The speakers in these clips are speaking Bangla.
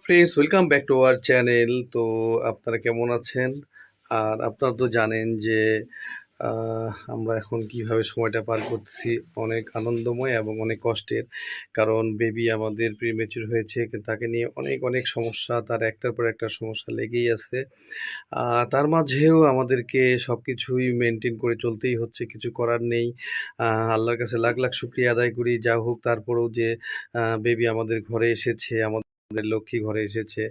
Friends, welcome back to our channel. তো আপনারা কেমন আছেন? আর আপনারা তো জানেন যে আমরা এখন কিভাবে সময়টা পার করছি, অনেক আনন্দময় এবং অনেক কষ্টের। কারণ বেবি আমাদের প্রিমেচুর হয়েছে, কিন্তু তাকে নিয়ে অনেক অনেক সমস্যা, তার একটার পর একটা সমস্যা লেগেই আছে। তার মাঝেও আমাদেরকে সব কিছুই মেনটেন করে চলতেই হচ্ছে, কিছু করার নেই। আল্লাহর কাছে লাখ লাখ শুক্রিয়া আদায় করি, যা হোক তারপরেও যে বেবি আমাদের ঘরে এসেছে, আমাদের লক্ষ্মী ঘরে এসেছে।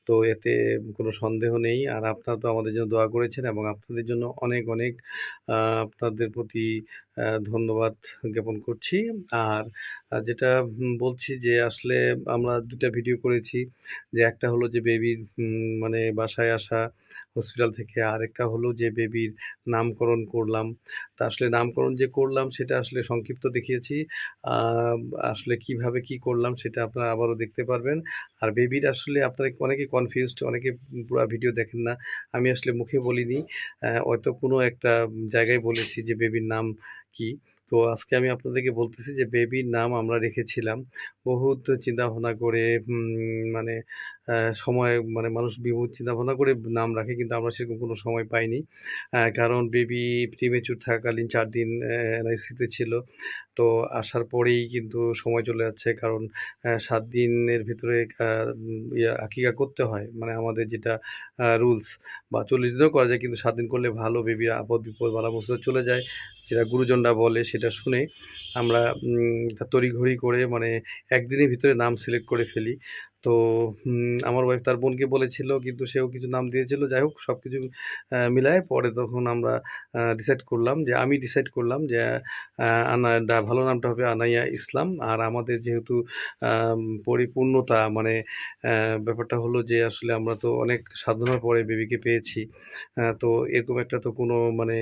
তো এতে কোনো সন্দেহ নেই। আর আপনারা তো আমাদের জন্য দোয়া করেছেন, এবং আপনাদের জন্য অনেক অনেক আপনাদের প্রতি ধন্যবাদ জ্ঞাপন করছি। আর যেটা বলছি যে আসলে আমরা ২টা ভিডিও করেছি। যে একটা হলো যে বেবির মানে বাসায় আসা হসপিটাল থেকে, আরেকটা হলো যে বেবির নামকরণ করলাম। তা আসলে নামকরণ যে করলাম সেটা আসলে সংক্ষিপ্ত দেখিয়েছি। আহ, আসলে কিভাবে কি করলাম সেটা আপনারা আবারও দেখতে পারবেন। আর বেবির আসলে আপনারা অনেকে কনফিউজড, অনেকে পুরো ভিডিও দেখেন না। আমি আসলে মুখে বলিনি, হয়তো কোনো একটা জায়গায় বলেছি যে বেবির নাম কি। তো আজকে আমি আপনাদেরকে বলতেছি যে বেবির নাম আমরা রেখেছিলাম বহুত চিন্তা ভাবনা করে। মানে সময়, মানে মানুষ বহুত চিন্তা ভাবনা করে নাম রাখে, কিন্তু আমরা সেরকম কোনো সময় পাইনি। কারণ বেবি প্রিমেচুর থাকাকালীন 4 দিন এনআইসিতে ছিল। তো আসার পরেই কিন্তু সময় চলে যাচ্ছে, কারণ 7 দিনের ভিতরে আকিকা করতে হয়, মানে আমাদের যেটা রুলস। বা 40 দিনও করা যায়, কিন্তু 7 দিন করলে ভালো, বেবির আপদ বিপদ বালা মুসিবত চলে যায়, যেটা গুরুজনরা বলে সেটা শুনে আমরা তড়িঘড়ি করে মানে একদিনের ভিতরে নাম সিলেক্ট করে ফেলি। তো আমার ওয়াইফ তার বোনকে বলেছিল, কিন্তু সেও কিছু নাম দিয়েছিল। যাই হোক, সব কিছু মিলায় পরে তখন আমরা ডিসাইড করলাম, যে আমি ডিসাইড করলাম যে ভালো নামটা হবে আনাইয়া ইসলাম। আর আমাদের যেহেতু পরিপূর্ণতা, মানে ব্যাপারটা হলো যে আসলে আমরা তো অনেক সাধনার পরে বেবিকে পেয়েছি। তো এরকম একটা তো কোনো মানে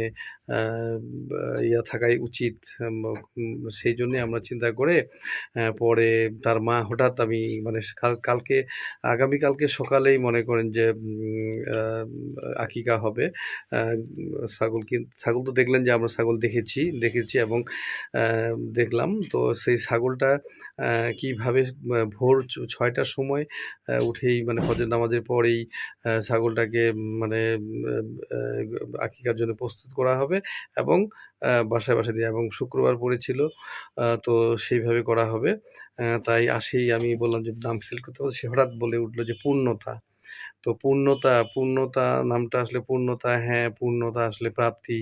ইয়া থাকাই উচিত। সেই জন্যে আমরা চিন্তা করে পরে তার মা হঠাৎ, আমি মানে কালকে আগামীকালকে সকালেই মনে করেন যে আকিকা হবে। আহ, ছাগল তো দেখলেন যে আমরা ছাগল দেখেছি এবং দেখলাম। তো সেই ছাগলটা কিভাবে ভোর 6টার সময় উঠেই, মানে ফজর নামাজের পরেই ছাগলটাকে মানে আকিকার জন্য প্রস্তুত করা হবে, এবং বাসায় বাসায় দিয়ে, এবং শুক্রবার পড়েছিল। তো সেইভাবে করা হবে। তাই আসেই আমি বললাম যে নাম সিলেক্ট করতে হবে, সে হঠাৎ বলে উঠলো যে পূর্ণতা। তো পূর্ণতা নামটা আসলে পূর্ণতা, হ্যাঁ পূর্ণতা আসলে প্রাপ্তি,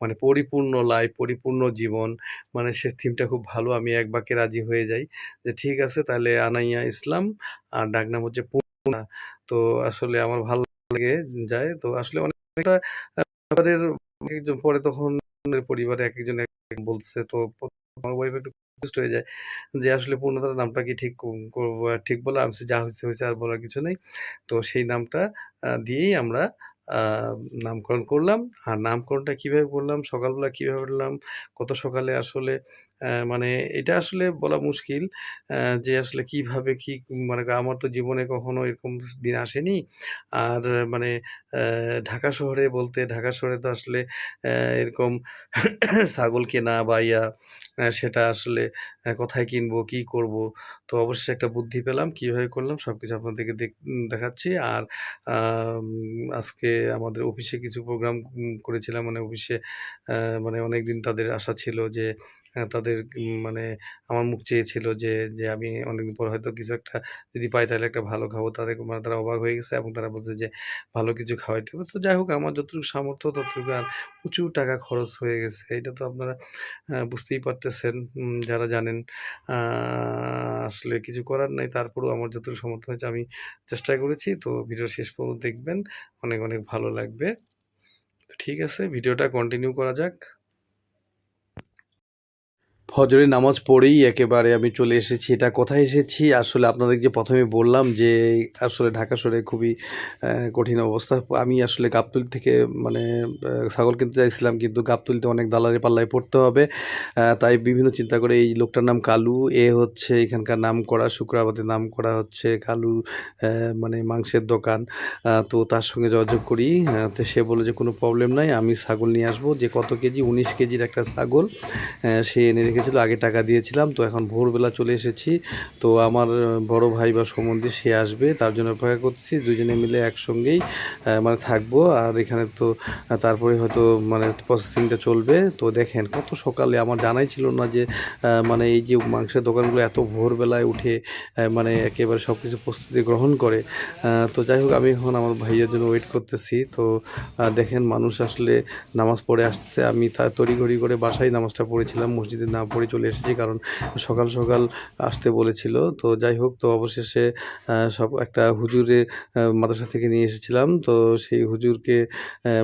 মানে পরিপূর্ণ লাইফ, পরিপূর্ণ জীবন। মানে সে থিমটা খুব ভালো, আমি এক বাক্যে রাজি হয়ে যাই যে ঠিক আছে তাহলে আনাইয়া ইসলাম, আর ডাকনাম হচ্ছে পূর্ণা। তো আসলে আমার ভালো লাগে যায়। তো আসলে অনেকটা পরিবারের একজন পরে তখন পরিবারে এক একজন বলছে, তো আমার ওয়াইফ একটু confused হয়ে যায় যে আসলে পূর্ণতার নামটা কি ঠিক করবো। ঠিক বলে আমি বলছি, যা হয়েছে হয়েছে, আর বলার কিছু নেই। তো সেই নামটা দিয়েই আমরা আহ, নামকরণ করলাম। আর নামকরণটা কিভাবে করলাম, সকালবেলা কিভাবে করলাম, কত সকালে আসলে মানে এটা আসলে বলা মুশকিল যে আসলে কিভাবে কি, মানে আমার তো জীবনে কখনো এরকম দিন আসেনি। আর মানে ঢাকা শহরে বলতে, ঢাকা শহরে তো আসলে এরকম ছাগল কেনা বা সেটা আসলে কোথায় কিনবো, কি করব। তো অবশ্যই একটা বুদ্ধি পেলাম, কিভাবে করলাম সব কিছু আপনাদেরকে দেখাচ্ছি। আর আজকে আমাদের অফিসে কিছু প্রোগ্রাম করেছিলাম, মানে অফিসে মানে অনেক দিন তাদের আশা ছিল যে তাদের মানে আমার মুখ চেয়েছিল যে যে আমি অনেকদিন পর হয়তো কিছু একটা যদি পাই তাহলে একটা ভালো খাবো। তাদের মানে তারা অবাক হয়ে গেছে, এবং তারা বলছে যে ভালো কিছু খাওয়াইতে হবে। তো যাই হোক, আমার যতটুকু সামর্থ্য ততটুকু। আর প্রচুর টাকা খরচ হয়ে গেছে, এটা তো আপনারা বুঝতেই পারতেছেন, যারা জানেন। আসলে কিছু করার নাই, তারপরেও আমার যতটুকু সমর্থ হয়েছে আমি চেষ্টা করেছি। তো ভিডিও শেষ পর্যন্ত দেখবেন, অনেক অনেক ভালো লাগবে। তো ঠিক আছে, ভিডিওটা কন্টিনিউ করা যাক। ফজরের নামাজ পড়েই একেবারে আমি চলে এসেছি। এটা কোথায় এসেছি আসলে আপনাদের যে প্রথমে বললাম যে আসলে ঢাকা শহরে খুবই কঠিন অবস্থা। আমি আসলে গাবতলী থেকে মানে ছাগল কিনতে চাইছিলাম, কিন্তু গাবতলীতে অনেক দালালি পাল্লায় পড়তে হবে। তাই বিভিন্ন চিন্তা করে এই লোকটার নাম কালু, এ হচ্ছে এখানকার নাম করা, শুক্রাবাদের নাম করা হচ্ছে কালু মানে মাংসের দোকান। তো তার সঙ্গে যোগাযোগ করি। তো সে বলে যে কোনো প্রবলেম নাই, আমি ছাগল নিয়ে আসবো। যে কত কেজি, 19 কেজির একটা ছাগল সে এনে রেখেছে। রেখেছিল, আগে টাকা দিয়েছিলাম। তো এখন ভোরবেলা চলে এসেছি। তো আমার বড় ভাই বা সম্বন্ধী সে আসবে, তার জন্য অপেক্ষা করছি। দুজনে মিলে একসঙ্গেই মানে থাকবো। আর এখানে তো তারপরে হয়তো মানে প্রসেসিংটা চলবে। তো দেখেন কত সকালে, আমার জানাই ছিল না যে মানে এই যে মাংসের দোকানগুলো এত ভোরবেলায় উঠে মানে একেবারে সব কিছু প্রস্তুতি গ্রহণ করে। তো যাই হোক, আমি এখন আমার ভাইয়ের জন্য ওয়েট করতেছি। তো দেখেন মানুষ আসলে নামাজ পড়ে আসছে। আমি তার তড়িঘড়ি করে বাসায় নামাজটা পড়েছিলাম, মসজিদে না পড়ে চলে এসেছি, কারণ সকাল সকাল আসতে বলেছিল। তো যাই হোক, তো অবশেষে সব একটা হুজুরে মাদ্রাসা থেকে নিয়ে এসেছিলাম। তো সেই হুজুরকে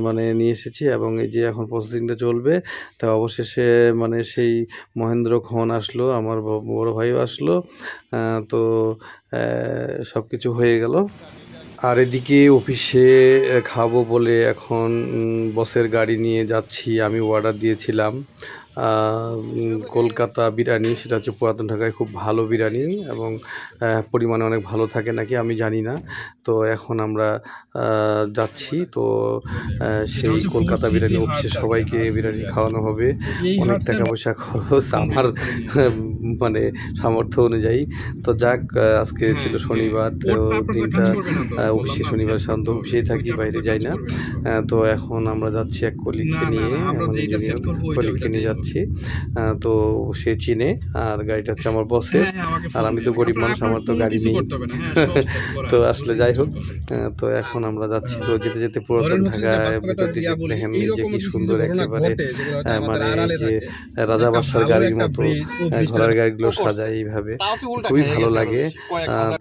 মানে নিয়ে এসেছি, এবং এই যে এখন প্রসেসিংটা চলবে। তা অবশেষে মানে সেই মহেন্দ্র খন আসলো, আমার বড় ভাইও আসলো। তো সব কিছু হয়ে গেল। আর এদিকে অফিসে খাবো বলে এখন বসের গাড়ি নিয়ে যাচ্ছি। আমি অর্ডার দিয়েছিলাম কলকাতা বিরিয়ানি, সেটা হচ্ছে পুরাতন ঢাকায় খুব ভালো বিরিয়ানি, এবং পরিমাণে অনেক ভালো থাকে নাকি আমি জানি না। তো এখন আমরা যাচ্ছি। তো সেই কলকাতা বিরিয়ানি অফিসে সবাইকে বিরিয়ানি খাওয়ানো হবে। অনেক টাকা পয়সা খরচ আমার মানে সামর্থ্য অনুযায়ী। তো যাক, আজকে ছিল শনিবার, তো দিনটা অফিসে, শনিবার সাধারণত অফিসেই থাকি, বাইরে যাই না। তো এখন আমরা যাচ্ছি এক কলিগকে নিয়ে, কলিগকে নিয়ে যাচ্ছি। তো সে চিনে, আর গাড়িটা হচ্ছে আমার বসের। আর আমি তো গরিব মানুষ, আমার তো গাড়ি নেই। তো আসলে যাই হোক, তো এখন আমরা যাচ্ছি। তো যেতে যেতে পুরাতন ঢাকায় ভিতর দিকে দেখেন যে কি সুন্দর একেবারে মানে যে রাজা বাদশার গাড়ির মতো ঘোড়ার গাড়িগুলো সাজায় এইভাবে, খুবই ভালো লাগে।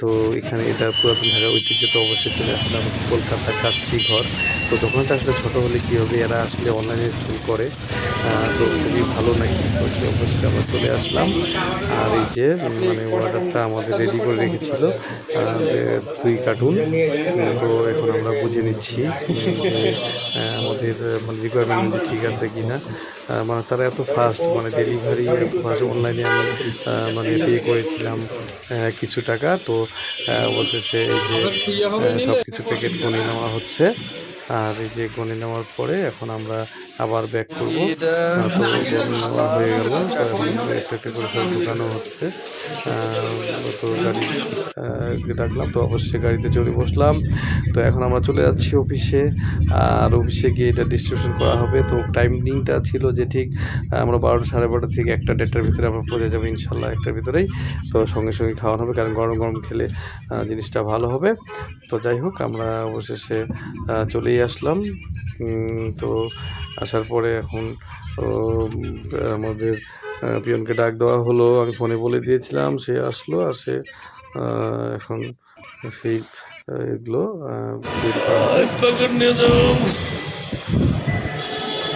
তো এখানে এটা পুরাতন ঢাকার ঐতিহ্য। তো অবশ্যই চলে আসলাম কলকাতা কাচ্চি ঘর। তো দোকানটা আসলে ছোটো হলে কী হবে, এরা আসলে অনলাইনে সেল করে, তো খুবই ভালো নাকি। তো অবশ্যই আমরা চলে আসলাম। আর এই যে মানে অর্ডারটা আমাদের রেডি করে রেখেছিল 2 কার্টুন। তো এখন আমরা বুঝে নিচ্ছি যে আমাদের মানে রিকোয়ারমেন্ট ঠিক আছে কি না। মানে তারা এত ফাস্ট, মানে ডেলিভারি এত ফাস্ট। অনলাইনে আমি মানে পে করেছিলাম কিছু টাকা। তো অবশেষে এই যে সব কিছু প্যাকেট গনে নেওয়া হচ্ছে। আর এই যে গনে নেওয়ার পরে এখন আমরা আবার ব্যাক করবো। তো গনে নেওয়া হয়ে গেল, একটা একটা করে সব ঢোকানো হচ্ছে। তো গাড়ি ডাকলাম, তো অবশ্যই গাড়িতে চড়ে বসলাম। তো এখন আমরা চলে যাচ্ছি অফিসে। আর অফিসে গিয়ে এটা ডিস্ট্রিবিউশন করা হবে। তো টাইমিংটা ছিল যে ঠিক আমরা 12টা, 12:30 থেকে 1টা, 1:30টার ভিতরে আমরা পৌঁছে যাবো ইনশাল্লাহ, 1টার ভিতরেই। তো সঙ্গে সঙ্গে খাওয়ানো হবে, কারণ গরম গরম খেলে জিনিসটা ভালো হবে। তো যাই হোক, আমরা অবশেষে চলেই আসলাম। তো আসার পরে এখন আমাদের পিয়নকে ডাক দেওয়া হলো, আমি ফোনে বলে দিয়েছিলাম, সে আসলো। আর সে এখন সেই এগুলো বের করা হবে।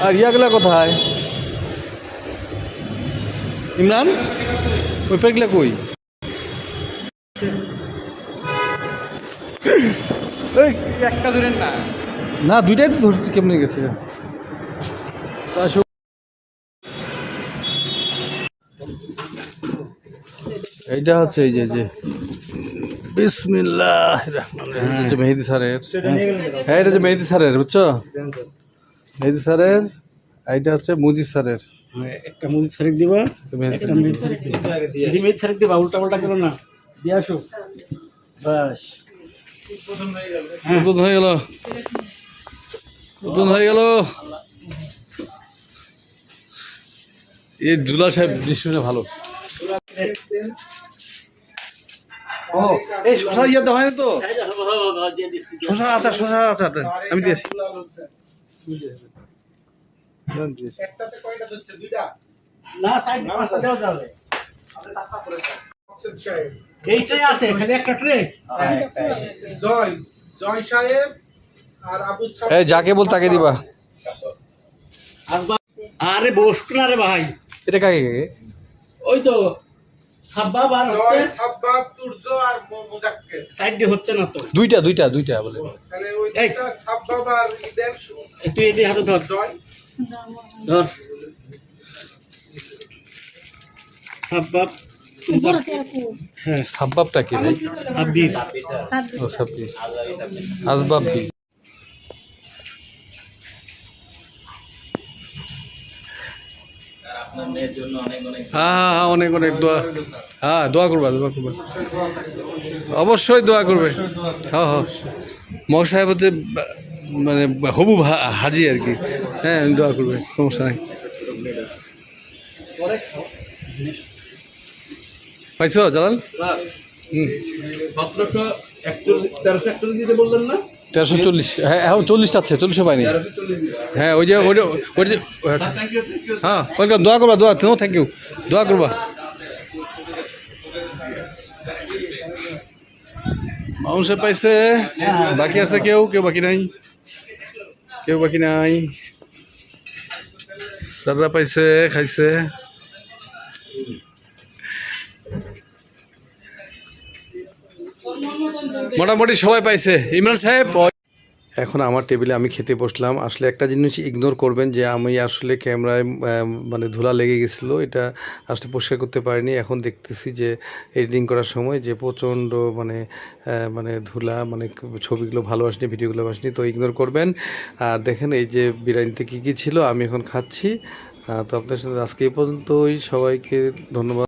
আর ইয়াগুলা কোথায় ইমরান, ওই প্যাকগুলা কই? একটা ধরেন না, না দুইটাই তো ধরতে কেমনে গেছে। এইটা হচ্ছে এই যে বিসমিল্লাহ মেহেদি স্যারের, হ্যাঁ এটা যে মেহেদি স্যারের, বুঝছো, মেহেদি স্যারের। এইটা হচ্ছে মুজিব স্যারের। একটা মুজিব স্যারেক দিবা, একটা মেহেদি স্যারেক দিবা, মেহেদি স্যারেক দিবা, উল্টা পাল্টা করো না, দিয়ে আসো বাস। নতুন হয়ে গেল, নতুন হয়ে গেল। এই দুলা সাহেব দৃশ্যটা ভালো। ও এই শশা ইয়েতে হয় না তো, শশা আচার, শশা আচার আমি দিয়েছি। না সাইড পাঁচটা দেওয়া যাবে, এইটাই আছে খালি একটা ট্রে। জয় জয় সাহেব আর আবু সাহেব, এই যাকে বল তাকে দিবা। আরে বসক না রে ভাই, এটা কাকে কাকে? ওই তো সাব্বাব আর জয় সাব্বাব তুর্য আর মুজাক্কের সাইডে হচ্ছে না তো, দুইটা দুইটা দুইটা বলে। তাহলে ওইটা সাব্বাব আর ঈদের তুই এটি হাতে ধর, জয় ধর সাব্বাব। হ্যাঁ সাব্বাবটা কি ভাই? সাব্বির, ও সাব্বির, আসবাব কি? আপনার মেয়ের জন্য অনেক অনেক হ্যাঁ হ্যাঁ হ্যাঁ অনেক অনেক দোয়া, হ্যাঁ দোয়া করবা দোয়া করবা, অবশ্যই দোয়া করবে। হ্যাঁ হ্যাঁ মগ সাহেব হচ্ছে মানে হবু হাজি আর কি, হ্যাঁ দোয়া করবে, সমস্যা নাই। পাইছো জালাল? হুম 1341 দিতে বললেন না? 1340, হ্যাঁ এখন 40 আছে, 40 পাইনি। হ্যাঁ ওই যে হ্যাঁ ওয়েলকাম, দোয়া করবা, দোয়া নো থ্যাংক ইউ, দোয়া করবা। মানুষে পাইছে, বাকি আছে কেউ কেউ বাকি নাই, কেউ বাকি নাই, স্যাররা পাইছে খাইছে। মোটামুটি সবাই পাইছে। ইমরান সাহেব এখন আমার টেবিলে আমি খেতে বসলাম। আসলে একটা জিনিস ইগনোর করবেন যে আমি আসলে ক্যামেরায় মানে ধুলা লেগে গেছিলো, এটা আসলে পরিষ্কার করতে পারিনি। এখন দেখতেছি যে এডিটিং করার সময় যে প্রচণ্ড মানে মানে ধুলা, মানে ছবিগুলো ভালো আসেনি, ভিডিওগুলো আসেনি, তো ইগনোর করবেন। আর দেখেন এই যে বিরিয়ানিতে কী কী ছিল আমি এখন খাচ্ছি। তো আপনার সাথে আজকে এই পর্যন্তই, সবাইকে ধন্যবাদ।